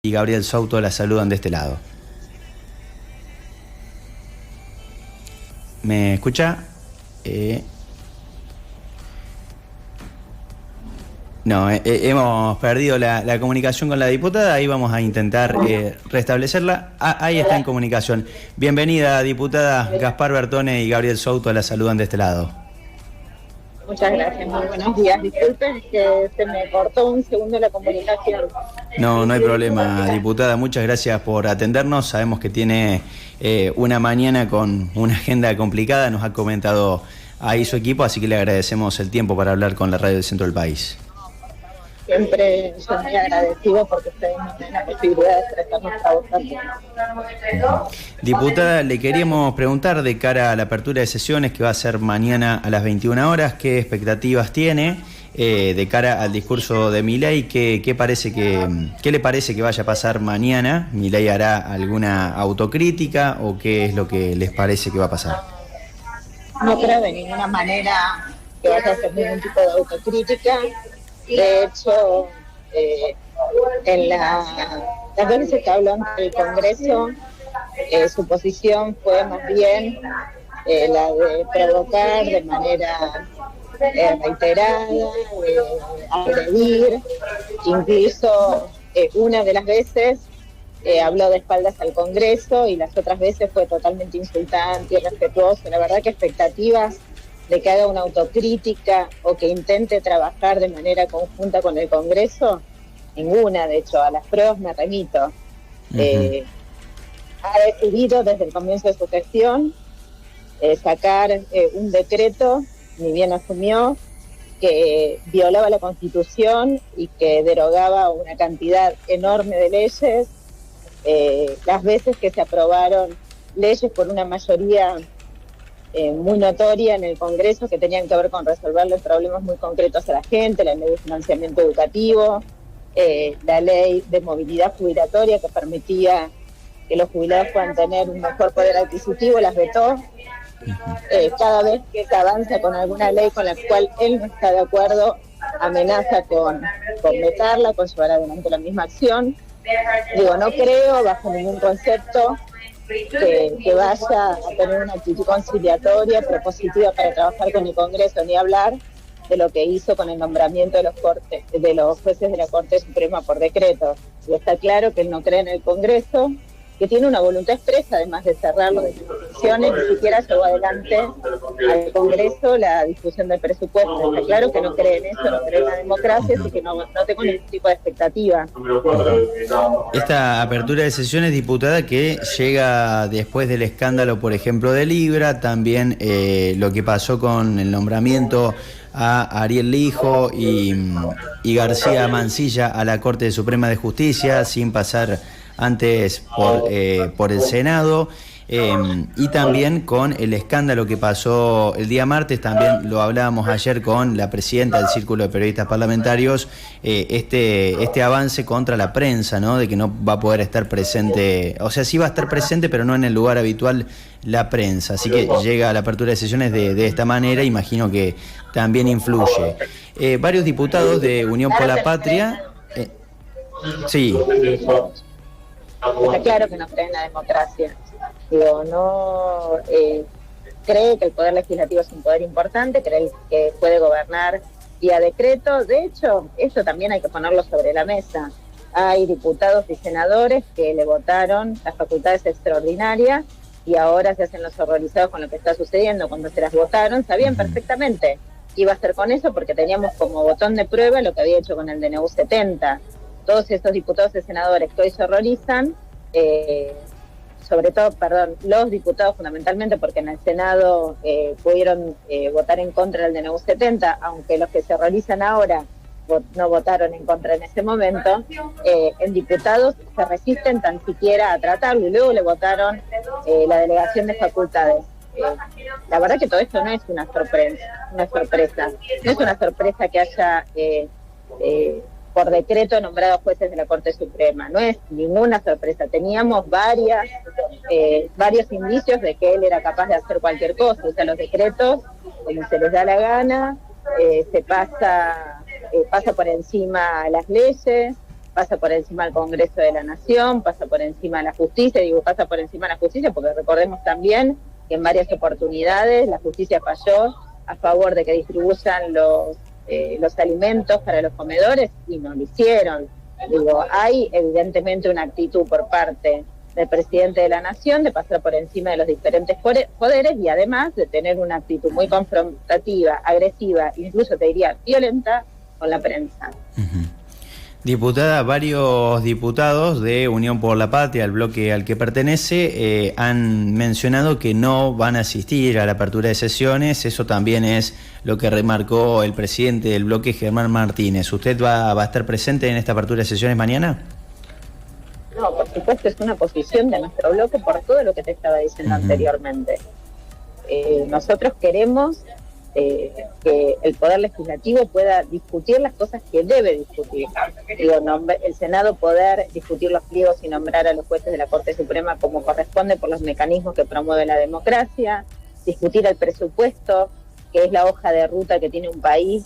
Y Gabriel Souto la saludan de este lado. ¿Me escucha? No, hemos perdido la comunicación con la diputada. Ahí vamos a intentar restablecerla. Ahí está en comunicación. Bienvenida, diputada. Gaspar Bertone y Gabriel Souto la saludan de este lado. Muchas gracias, muy buenos días. Disculpen que se me cortó un segundo la comunicación. No hay problema, diputada. Muchas gracias por atendernos. Sabemos que tiene una mañana con una agenda complicada. Nos ha comentado ahí su equipo, así que le agradecemos el tiempo para hablar con la radio del centro del país. Siempre soy muy agradecido porque ustedes nos dan la posibilidad de expresar nuestra voz también. Diputada, le queríamos preguntar de cara a la apertura de sesiones que va a ser mañana a las 21 horas, ¿qué expectativas tiene de cara al discurso de Milei? ¿Qué le parece que vaya a pasar mañana? ¿Milei hará alguna autocrítica o qué es lo que les parece que va a pasar? No creo de ninguna manera que vaya a hacer ningún tipo de autocrítica. De hecho, en las veces que habló ante el Congreso, su posición fue más bien la de provocar de manera reiterada, agredir. Incluso una de las veces habló de espaldas al Congreso y las otras veces fue totalmente insultante y irrespetuoso. La verdad que expectativas de que haga una autocrítica o que intente trabajar de manera conjunta con el Congreso, ninguna. De hecho, a las pruebas me remito. Ha decidido desde el comienzo de su gestión sacar un decreto, ni bien asumió, que violaba la Constitución y que derogaba una cantidad enorme de leyes. Las veces que se aprobaron leyes por una mayoría muy notoria en el Congreso que tenían que ver con resolverle problemas muy concretos a la gente, la ley de financiamiento educativo, la ley de movilidad jubilatoria que permitía que los jubilados puedan tener un mejor poder adquisitivo, las vetó. Cada vez que se avanza con alguna ley con la cual él no está de acuerdo, amenaza con vetarla, con llevar adelante la misma acción. Digo, no creo bajo ningún concepto que vaya a tener una actitud conciliatoria, propositiva para trabajar con el Congreso, ni hablar de lo que hizo con el nombramiento de los jueces de la Corte Suprema por decreto. Y está claro que él no cree en el Congreso, que tiene una voluntad expresa, además de cerrarlo de instituciones, ni siquiera llevó adelante al Congreso la discusión del presupuesto. Está claro que no cree en eso, no cree en la democracia, así que no tengo ningún tipo de expectativa. Esta apertura de sesiones, diputada, que llega después del escándalo, por ejemplo, de Libra, también lo que pasó con el nombramiento a Ariel Lijo y García Mansilla a la Corte Suprema de Justicia, sin pasar antes por el Senado, y también con el escándalo que pasó el día martes, también lo hablábamos ayer con la presidenta del Círculo de Periodistas Parlamentarios, este avance contra la prensa, ¿no? De que no va a poder estar presente, o sea, sí va a estar presente, pero no en el lugar habitual la prensa, así que llega a la apertura de sesiones de esta manera, imagino que también influye. Varios diputados de Unión por la Patria, sí. Está claro que no cree en la democracia. Digo, no cree que el poder legislativo es un poder importante, cree que puede gobernar vía decreto. De hecho, esto también hay que ponerlo sobre la mesa. Hay diputados y senadores que le votaron las facultades extraordinarias y ahora se hacen los horrorizados con lo que está sucediendo. Cuando se las votaron, sabían perfectamente que iba a hacer con eso porque teníamos como botón de prueba lo que había hecho con el DNU 70. Todos estos diputados y senadores que hoy se horrorizan, sobre todo, los diputados fundamentalmente, porque en el Senado pudieron votar en contra del DNU 70, aunque los que se horrorizan ahora no votaron en contra en ese momento, en diputados se resisten tan siquiera a tratarlo y luego le votaron la delegación de facultades. La verdad que todo esto no es una sorpresa. No es una sorpresa que haya por decreto nombrados jueces de la Corte Suprema. No es ninguna sorpresa. Teníamos varios indicios de que él era capaz de hacer cualquier cosa. O sea, los decretos, como se les da la gana, se pasa por encima las leyes, pasa por encima del Congreso de la Nación, pasa por encima de la justicia, digo pasa por encima de la justicia porque recordemos también que en varias oportunidades la justicia falló a favor de que distribuyan los alimentos para los comedores y no lo hicieron. Digo, hay evidentemente una actitud por parte del presidente de la Nación de pasar por encima de los diferentes poderes y además de tener una actitud muy confrontativa, agresiva, incluso te diría violenta con la prensa. Uh-huh. Diputada, varios diputados de Unión por la Patria, el bloque al que pertenece, han mencionado que no van a asistir a la apertura de sesiones. Eso también es lo que remarcó el presidente del bloque, Germán Martínez. ¿Usted va a estar presente en esta apertura de sesiones mañana? No, por supuesto, es una posición de nuestro bloque por todo lo que te estaba diciendo anteriormente. Nosotros queremos que el Poder Legislativo pueda discutir las cosas que debe discutir. Digo, el Senado poder discutir los pliegos y nombrar a los jueces de la Corte Suprema como corresponde por los mecanismos que promueve la democracia, discutir el presupuesto, que es la hoja de ruta que tiene un país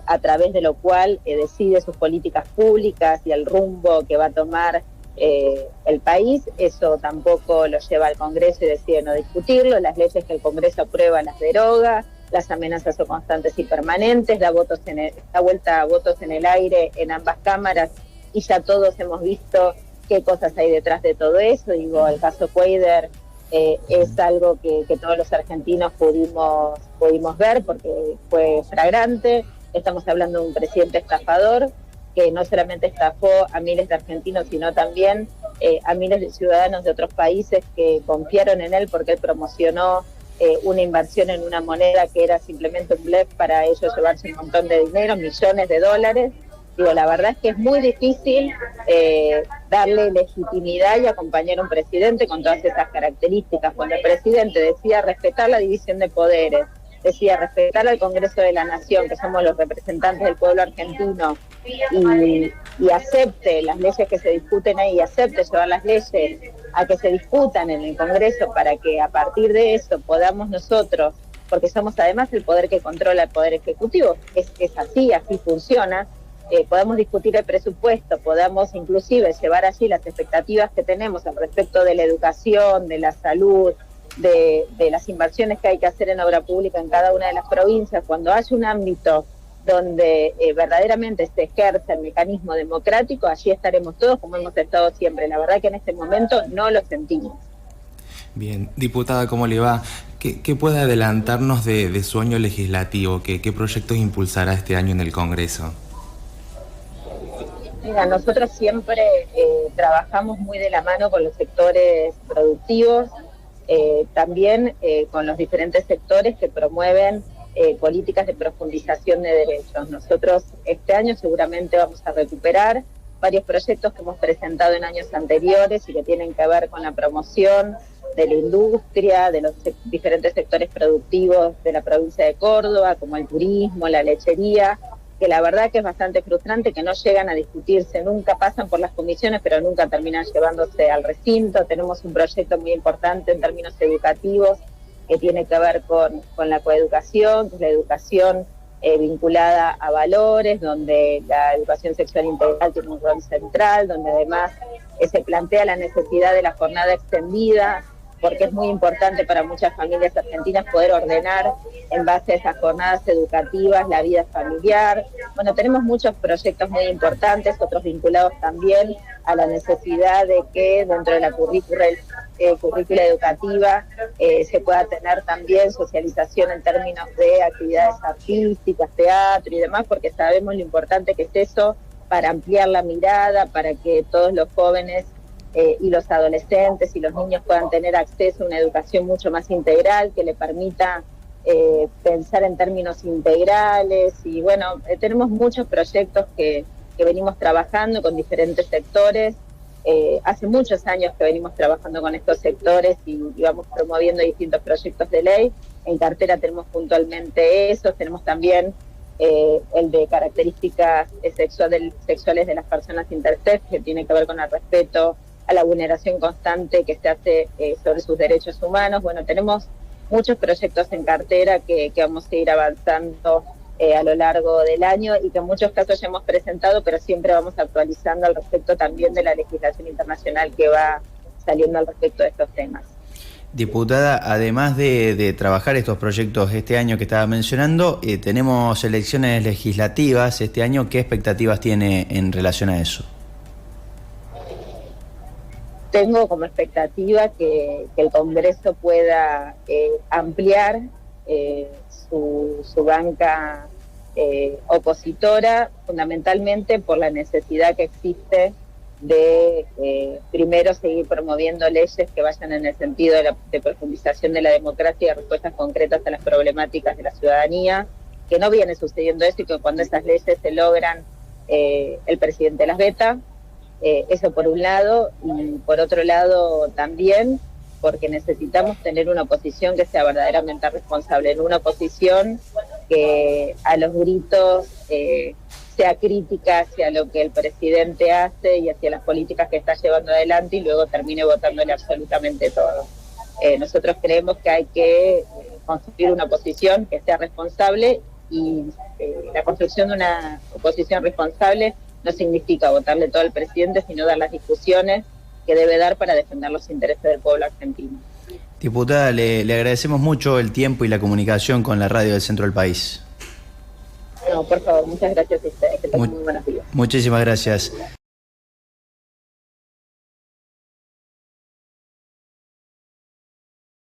a través de lo cual decide sus políticas públicas y el rumbo que va a tomar el país. Eso tampoco lo lleva al Congreso y decide no discutirlo. Las leyes que el Congreso aprueba las deroga, las amenazas son constantes y permanentes, da vuelta a votos en el aire en ambas cámaras y ya todos hemos visto qué cosas hay detrás de todo eso. Digo, el caso Cuéllar es algo que todos los argentinos pudimos ver porque fue flagrante. Estamos hablando de un presidente estafador que no solamente estafó a miles de argentinos, sino también a miles de ciudadanos de otros países que confiaron en él porque él promocionó una inversión en una moneda que era simplemente un blef para ellos llevarse un montón de dinero, millones de dólares. Digo, la verdad es que es muy difícil darle legitimidad y acompañar a un presidente con todas esas características. Cuando el presidente decía respetar la división de poderes, decía respetar al Congreso de la Nación, que somos los representantes del pueblo argentino, y acepte las leyes que se discuten ahí, acepte llevar las leyes a que se discutan en el Congreso para que a partir de eso podamos nosotros, porque somos además el poder que controla el Poder Ejecutivo, es así funciona, podamos discutir el presupuesto, podamos inclusive llevar allí las expectativas que tenemos al respecto de la educación, de la salud, de las inversiones que hay que hacer en obra pública en cada una de las provincias. Cuando hay un ámbito donde verdaderamente se ejerce el mecanismo democrático, allí estaremos todos como hemos estado siempre. La verdad que en este momento no lo sentimos. Bien, diputada, ¿cómo le va? ¿Qué puede adelantarnos de su año legislativo? ¿Qué proyectos impulsará este año en el Congreso? Mira, nosotros siempre trabajamos muy de la mano con los sectores productivos, también con los diferentes sectores que promueven políticas de profundización de derechos. Nosotros este año seguramente vamos a recuperar varios proyectos que hemos presentado en años anteriores y que tienen que ver con la promoción de la industria, de los diferentes sectores productivos de la provincia de Córdoba, como el turismo, la lechería, que la verdad que es bastante frustrante, que no llegan a discutirse, nunca pasan por las comisiones, pero nunca terminan llevándose al recinto. Tenemos un proyecto muy importante en términos educativos, que tiene que ver con la coeducación, que es la educación vinculada a valores, donde la educación sexual integral tiene un rol central, donde además se plantea la necesidad de la jornada extendida, porque es muy importante para muchas familias argentinas poder ordenar en base a esas jornadas educativas la vida familiar. Bueno, tenemos muchos proyectos muy importantes, otros vinculados también a la necesidad de que dentro de la currícula educativa se pueda tener también socialización en términos de actividades artísticas, teatro y demás, porque sabemos lo importante que es eso para ampliar la mirada, para que todos los jóvenes y los adolescentes y los niños puedan tener acceso a una educación mucho más integral, que le permita pensar en términos integrales. Y bueno, tenemos muchos proyectos que venimos trabajando con diferentes sectores. Hace muchos años que venimos trabajando con estos sectores y vamos promoviendo distintos proyectos de ley. En cartera tenemos puntualmente esos, tenemos también el de características sexuales de las personas intersex, que tiene que ver con el respeto a la vulneración constante que se hace sobre sus derechos humanos. Bueno, tenemos muchos proyectos en cartera que vamos a ir avanzando a lo largo del año y que en muchos casos ya hemos presentado, pero siempre vamos actualizando al respecto también de la legislación internacional que va saliendo al respecto de estos temas. Diputada, además de trabajar estos proyectos este año que estaba mencionando, tenemos elecciones legislativas este año. ¿Qué expectativas tiene en relación a eso? Tengo como expectativa que el Congreso pueda ampliar su banca opositora, fundamentalmente por la necesidad que existe de primero seguir promoviendo leyes que vayan en el sentido de profundización de la democracia y de respuestas concretas a las problemáticas de la ciudadanía, que no viene sucediendo eso y que cuando esas leyes se logran, el presidente las veta. Eso por un lado, y por otro lado también porque necesitamos tener una oposición que sea verdaderamente responsable, una oposición que a los gritos sea crítica hacia lo que el presidente hace y hacia las políticas que está llevando adelante y luego termine votándole absolutamente todo. Nosotros creemos que hay que construir una oposición que sea responsable y la construcción de una oposición responsable no significa votarle todo al presidente, sino dar las discusiones que debe dar para defender los intereses del pueblo argentino. Diputada, le agradecemos mucho el tiempo y la comunicación con la radio del centro del país. No, por favor, muchas gracias a ustedes. Que tengan muy buenos días. Muchísimas gracias.